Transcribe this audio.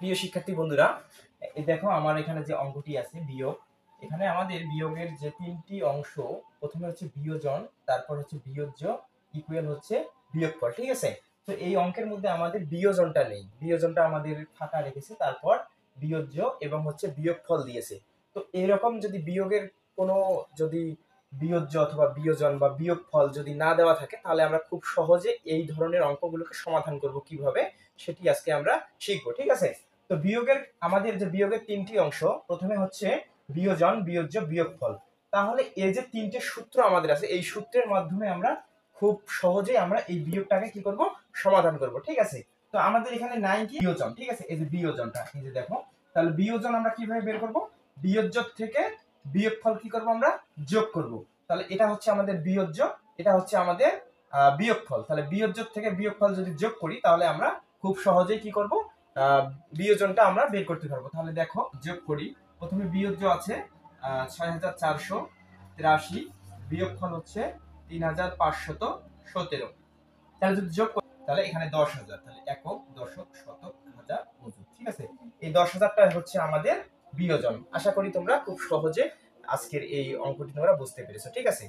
প্রিয় শিক্ষার্থী বন্ধুরা, এই দেখো আমার এখানে যে অঙ্কটি আছে বিয়োগ। এখানে আমাদের বিয়োগের যে তিনটি অংশ, প্রথমে হচ্ছে বিয়োজন, তারপর হচ্ছে বিয়োজ্য, ইকুয়াল হচ্ছে বিয়োগফল। ঠিক আছে, তো এই অঙ্কের মধ্যে আমাদের বিয়োজনটা নেই, বিয়োজনটা আমাদের ফাঁকা রেখেছে, তারপর বিয়োজ্য এবং হচ্ছে বিয়োগফল দিয়েছে। তো এরকম যদি বিয়োগের কোনো যদি বিয়োজ্য অথবা বিয়োজন বা বিয়োগফল যদি না দেওয়া থাকে, তাহলে আমরা খুব সহজে এই ধরনের অঙ্কগুলোকে সমাধান করব কিভাবে, সেটি আজকে আমরা শিখবো। ঠিক আছে, তো বিয়োগের আমাদের যে বিয়োগের তিনটি অংশ, প্রথমে হচ্ছে বিয়োজন, বিয়োজ্য, বিয়োগফল। তাহলে এই যে তিনটে সূত্র আমাদের আছে, এই সূত্রের মাধ্যমে আমরা খুব সহজেই আমরা এই বিয়োগটাকে কি করব, সমাধান করব। ঠিক আছে, তো আমাদের এখানে নাই কি বিয়োজন। ঠিক আছে, এই যে বিয়োজনটা, এই যে দেখো, তাহলে বিয়োজন আমরা কিভাবে বের করব, বিয়োজ্য থেকে বিয়োগফল কি করব, আমরা যোগ করব। তাহলে এটা হচ্ছে আমাদের বিয়োজ্য, এটা হচ্ছে আমাদের বিয়োগফল। তাহলে বিয়োজ্য থেকে বিয়োগফল যদি যোগ করি, তাহলে আমরা খুব সহজেই কি করব, বিয়োজনটা আমরা বের করতে পারবো। তাহলে দেখো যোগ করি, প্রথমে বিয়োজ্য আছে ৬,৪৮৩, বিয়োগফল হচ্ছে ৩,৫১৭। তাহলে যদি যোগ করি, তাহলে এখানে ১০,০০০, তাহলে একক, দশক, শতক, হাজার, অযুত। ঠিক আছে, এই ১০,০০০টা হচ্ছে আমাদের বিয়োজন। আশা করি তোমরা খুব সহজে আজকের এই অঙ্কটি তোমরা বুঝতে পেরেছো। ঠিক আছে।